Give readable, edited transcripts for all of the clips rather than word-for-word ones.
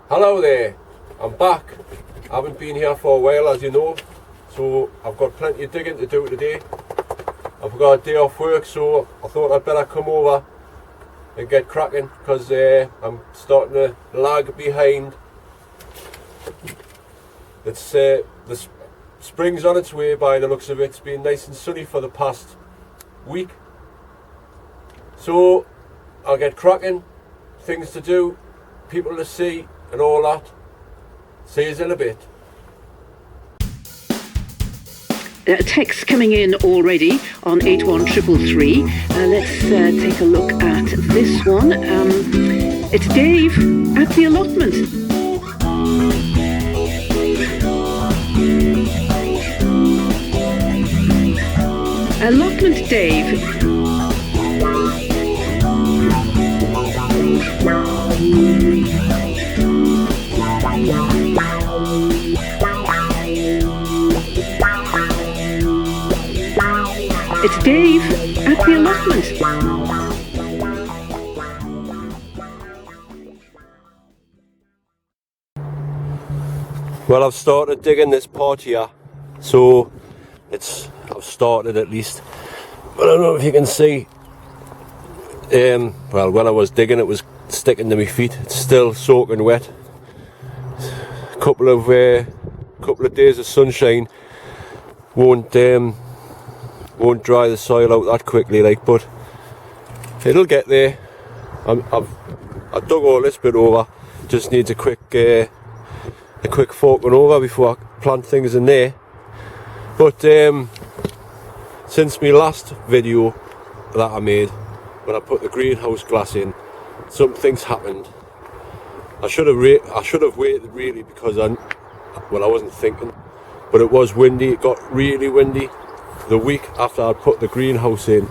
Hello there, I'm back. I haven't been here for a while, as you know, so I've got plenty of digging to do today. I've got a day off work, so I thought I'd better come over and get cracking, because I'm starting to lag behind. It's the spring's on its way by the looks of it. It's been nice and sunny for the past week, so I'll get cracking. Things to do, people to see and all that. See you in a bit. Text coming in already on 81333. Let's take a look at this one. It's Dave at the allotment. Allotment Dave. It's Dave at the allotment. Well, I've started digging this part here, so I've started at least. But I don't know if you can see. Well, when I was digging, it was sticking to my feet. It's still soaking wet. A couple of days of sunshine won't dry the soil out that quickly, like, but it'll get there. I dug all this bit over. Just needs a quick forking over before I plant things in there. But since my last video that I made, when I put the greenhouse glass in, something's happened. I should have waited really, because I wasn't thinking, but it was windy. It got really windy the week after I'd put the greenhouse in,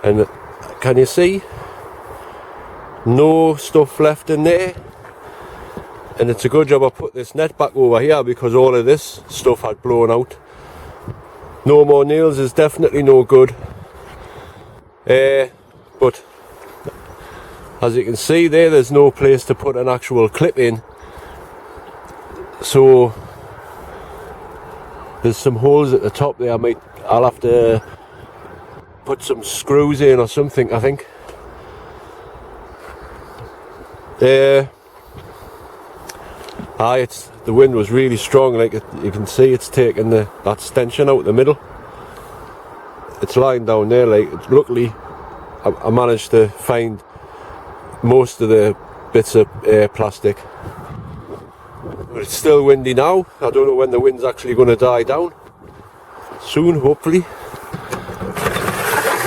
and can you see? No stuff left in there, and it's a good job I put this net back over here, because all of this stuff had blown out. No more nails is definitely no good, but as you can see there's no place to put an actual clip in, so there's some holes at the top there. I'll have to put some screws in or something, I think. The wind was really strong, like you can see it's taking that stenching out the middle. It's lying down there, like, luckily I managed to find most of the bits of plastic. But it's still windy now. I don't know when the wind's actually going to die down. Soon, hopefully.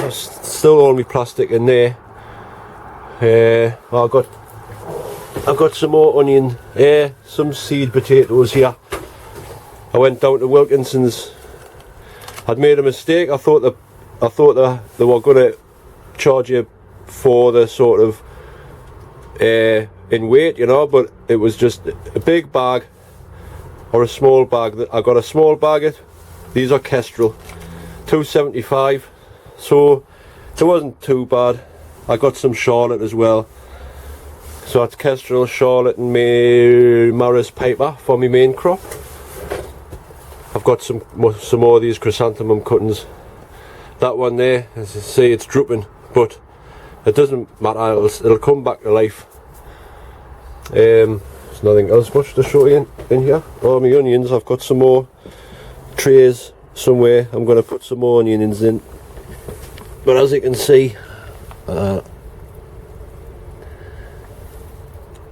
There's still all my plastic in there. I've got some more onion, some seed potatoes here. I went down to Wilkinson's. I'd made a mistake. I thought they were going to charge you for the sort of in weight, you know, but it was just a big bag or a small bag. I got a small bag. These are Kestrel, $2.75, so it wasn't too bad. I got some Charlotte as well, so that's Kestrel, Charlotte and Maris Piper for my main crop. I've got some more of these chrysanthemum cuttings. That one there, as you see, it's drooping, but it doesn't matter, it'll come back to life. There's nothing else much to show you in here. All my onions, I've got some more trays somewhere. I'm going to put some more onions in, but as you can see,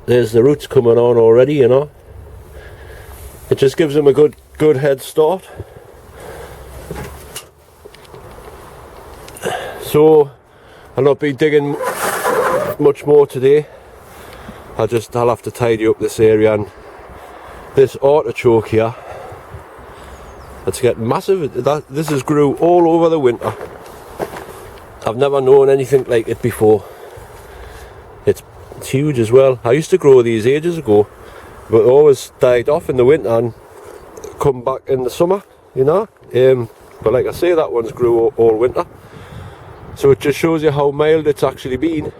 there's the roots coming on already, you know. It just gives them a good head start. So I'll not be digging much more today. I'll have to tidy up this area, and this artichoke here, it's getting massive. This has grew all over the winter. I've never known anything like it before. It's huge as well. I used to grow these ages ago, but it always died off in the winter and come back in the summer, you know. But like I say, that one's grew all winter. So it just shows you how mild it's actually been.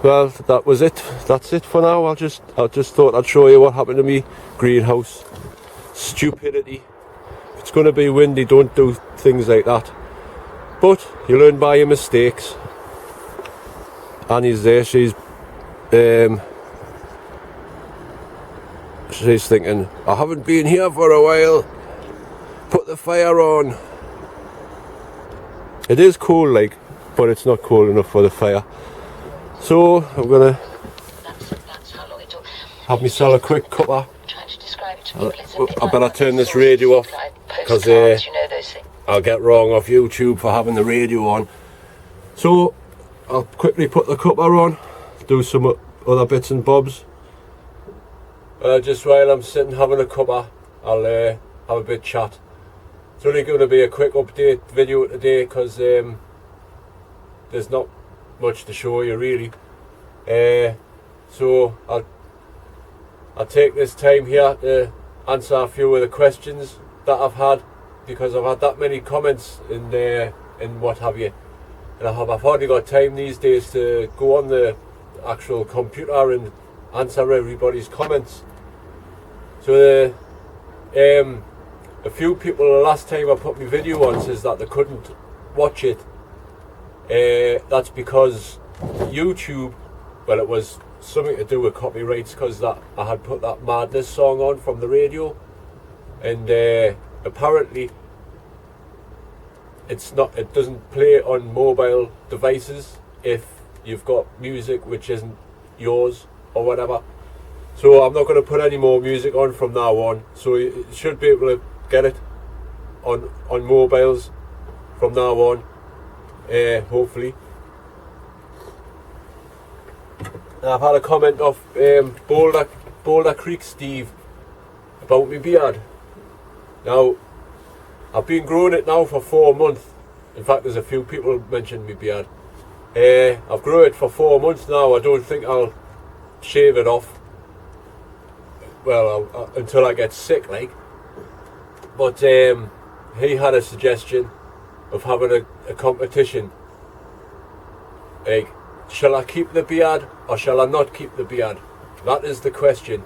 well, that was it. That's it for now. I just thought I'd show you what happened to me greenhouse. Stupidity. If it's going to be windy, don't do things like that. But you learn by your mistakes. Annie's there. She's thinking, I haven't been here for a while. Put the fire on. It is cold, like, but it's not cold enough for the fire. So I'm gonna have myself a quick cuppa. I better turn this radio off because I'll get wrong off YouTube for having the radio on. So I'll quickly put the cuppa on, do some other bits and bobs. Just while I'm sitting having a cuppa, I'll have a bit chat. It's only going to be a quick update video today because there's not much to show you really. So I'll take this time here to answer a few of the questions that I've had, because I've had that many comments in what have you, and I've hardly got time these days to go on the actual computer and answer everybody's comments. So a few people the last time I put my video on says that they couldn't watch it. That's because YouTube, well, it was something to do with copyrights, because that I had put that Madness song on from the radio, and apparently it doesn't play on mobile devices if you've got music which isn't yours or whatever. So I'm not going to put any more music on from now on, so you should be able to get it on mobiles from now on, hopefully. I've had a comment off Boulder Creek Steve about my beard. Now, I've been growing it now for 4 months. In fact, there's a few people mentioned my beard. I've grown it for 4 months now. I don't think I'll shave it off. Well, until I get sick, like. But he had a suggestion of having a competition. Like, shall I keep the beard or shall I not keep the beard? That is the question.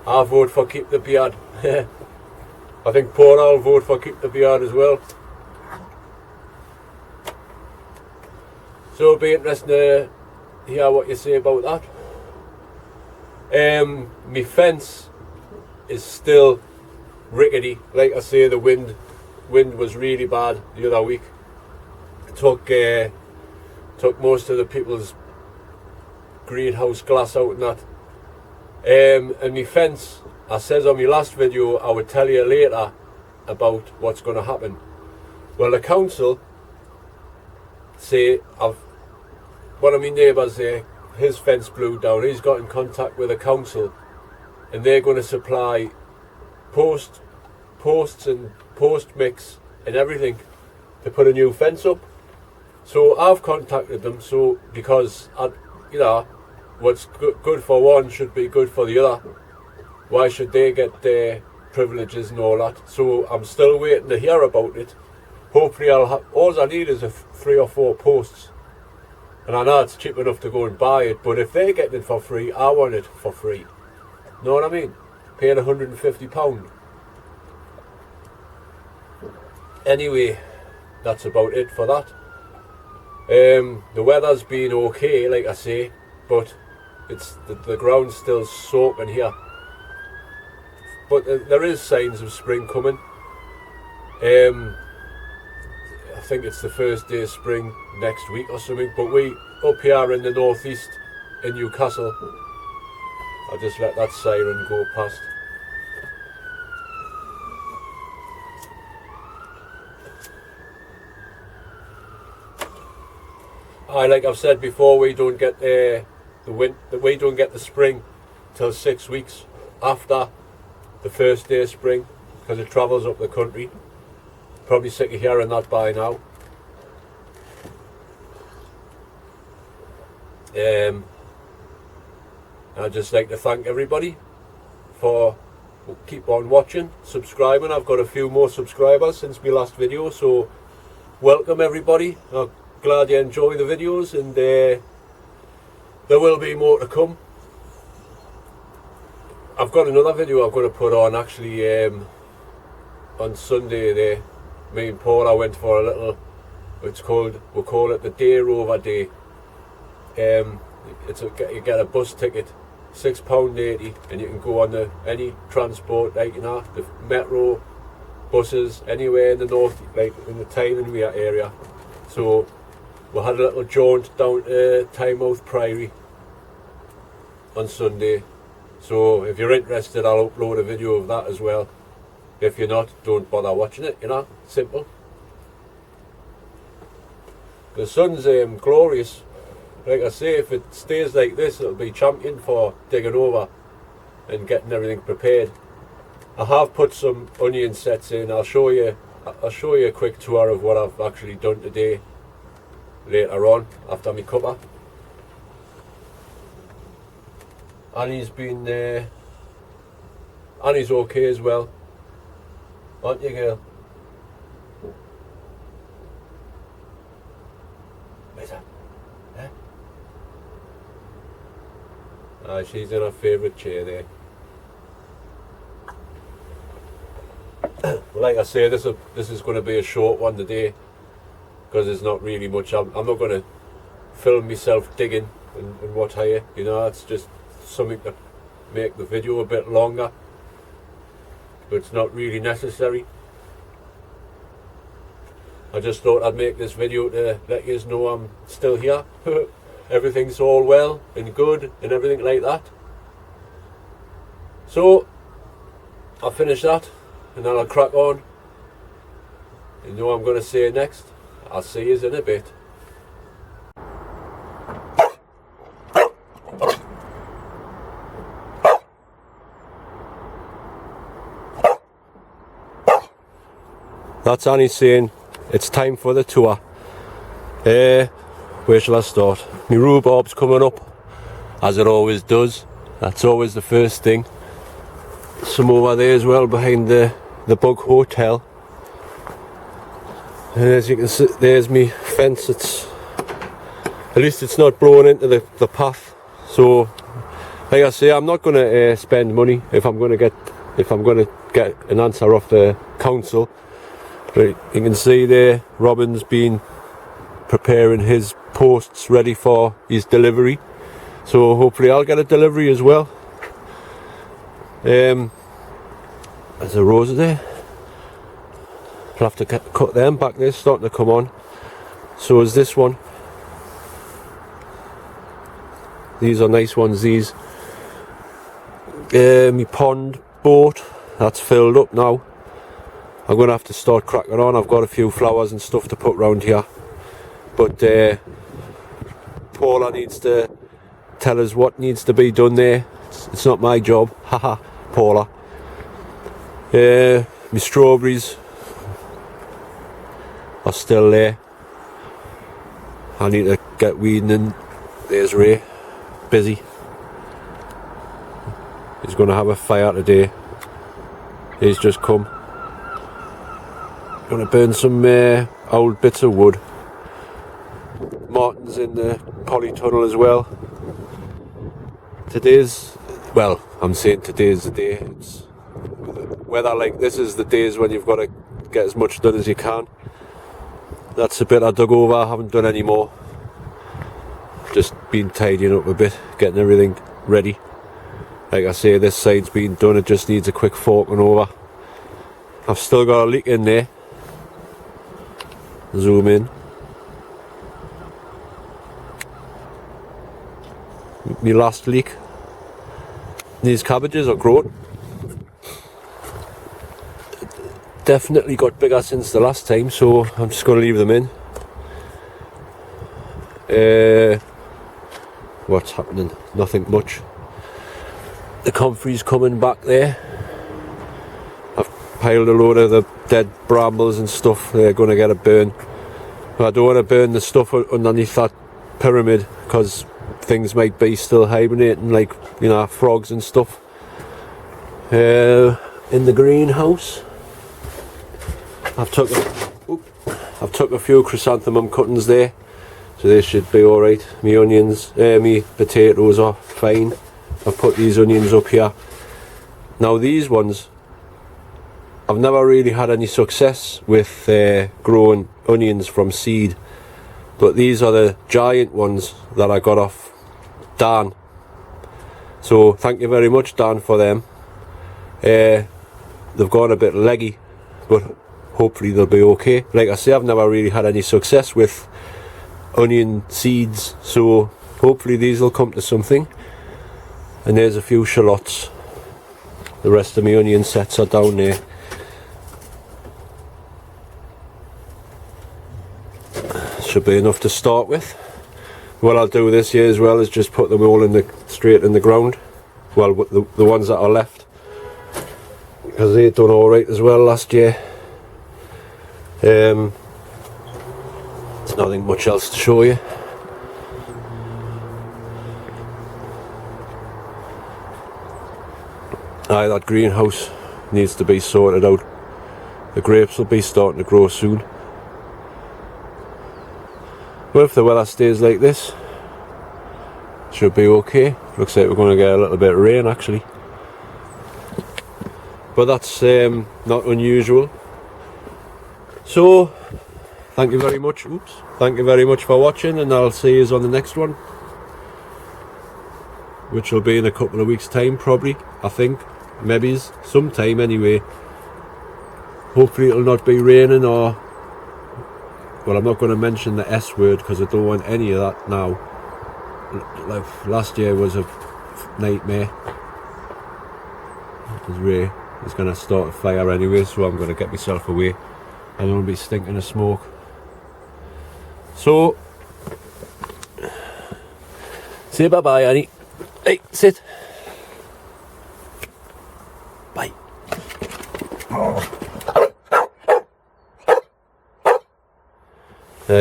I vote for keep the beard. I think Paul will vote for keep the beard as well. So it'll be interesting to hear what you say about that. My fence is still rickety. Like I say, the wind was really bad the other week. It took most of the people's greenhouse glass out and that. And my fence, I says on my last video I would tell you later about what's going to happen. Well, the council say, one of my neighbours there, his fence blew down. He's got in contact with the council and they're going to supply posts and post mix and everything to put a new fence up. So I've contacted them, so because what's good for one should be good for the other. Why should they get their privileges and all that? So I'm still waiting to hear about it. Hopefully all I need is 3 or 4 posts. And I know it's cheap enough to go and buy it, but if they're getting it for free, I want it for free. Know what I mean? Paying £150. Anyway, that's about it for that. The weather's been okay, like I say, but it's the ground's still soaking here. But there is signs of spring coming. I think it's the first day of spring next week or something, but we up here in the northeast in Newcastle, I'll just let that siren go past. Like I've said before, we don't get we don't get the spring till 6 weeks after the first day of spring, because it travels up the country. Probably sick of hearing that by now. I'd just like to thank everybody for keep on watching, subscribing. I've got a few more subscribers since my last video, so welcome everybody. I'm glad you enjoy the videos, and there will be more to come. I've got another video I'm going to put on actually on Sunday there. Me and Paula went for a little, we'll call it the Day Rover Day. You get a bus ticket, £6.80, and you can go on any transport, like, you know, the metro, buses, anywhere in the north, like in the Tyne and Weir area. So we had a little jaunt down to Tynemouth Priory on Sunday. So if you're interested, I'll upload a video of that as well. If you're not, don't bother watching it, you know, simple. The sun's glorious. Like I say, if it stays like this, it'll be champion for digging over and getting everything prepared. I have put some onion sets in. I'll show you a quick tour of what I've actually done today later on after my cuppa. Annie's been there. Annie's okay as well, aren't you, girl? Where's that? She's in her favourite chair there. Like I say, this is going to be a short one today because there's not really much. I'm not going to film myself digging and what have you. You know, it's just something to make the video a bit longer, but it's not really necessary. I just thought I'd make this video to let you know I'm still here. Everything's all well and good and everything like that. So I'll finish that and then I'll crack on. You know what I'm going to say next? I'll see you in a bit. That's Annie saying it's time for the tour. Where shall I start? My rhubarb's coming up, as it always does. That's always the first thing. Some over there as well behind the Bug Hotel. And as you can see, there's me fence. At least it's not blowing into the path. So, like I say, I'm not going to spend money if I'm going to get an answer off the council. Right, you can see there, Robin's been preparing his posts ready for his delivery, so hopefully I'll get a delivery as well. There's a rose there. I'll have to cut them back. They're starting to come on. So is this one. These are nice ones. These. My pond boat, that's filled up now. I'm going to have to start cracking on. I've got a few flowers and stuff to put round here, but Paula needs to tell us what needs to be done there. It's not my job. Haha, Paula. My strawberries are still there. I need to get weeding in. There's Ray, busy. He's going to have a fire today. He's just come. Going to burn some old bits of wood. Martin's in the polytunnel as well. I'm saying today's the day. It's weather like this is the days when you've got to get as much done as you can. That's a bit I dug over. I haven't done any more. Just been tidying up a bit, getting everything ready. Like I say, this side's been done. It just needs a quick forking over. I've still got a leak in there. Zoom in. My last leak. These cabbages are grown. Definitely got bigger since the last time, so I'm just going to leave them in. What's happening? Nothing much. The comfrey's coming back there. I've piled a load of the dead brambles and stuff. They're going to get a burn. But I don't want to burn the stuff underneath that pyramid because things might be still hibernating, like, you know, frogs and stuff. In the greenhouse, I've took a few chrysanthemum cuttings there, so they should be alright. My onions, my potatoes are fine. I've put these onions up here. Now these ones, I've never really had any success with growing onions from seed, but these are the giant ones that I got off Dan. So thank you very much, Dan, for them. They've gone a bit leggy, but hopefully they'll be okay. Like I say, I've never really had any success with onion seeds, so hopefully these will come to something. And there's a few shallots. The rest of my onion sets are down there. Should be enough to start with. What I'll do this year as well is just put them all straight in the ground. Well, the ones that are left, because they done alright as well last year. There's nothing much else to show you. Aye, that greenhouse needs to be sorted out. The grapes will be starting to grow soon. Well, if the weather stays like this, should be okay. Looks like we're going to get a little bit of rain actually, but that's not unusual. So thank you very much. Thank you very much for watching, and I'll see you on the next one, which will be in a couple of weeks time probably. I think maybe sometime anyway. Hopefully it'll not be raining, or well, I'm not going to mention the S word because I don't want any of that now. Like last year was a nightmare. Because Ray is going to start a fire anyway, so I'm going to get myself away. I don't want to be stinking of smoke. So, say bye bye, Annie. Hey, sit. Bye.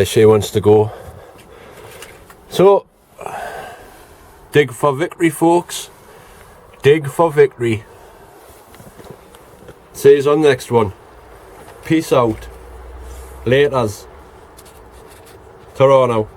She wants to go. So, dig for victory, folks. Dig for victory. See you on the next one. Peace out. Laters. Ta-ra now.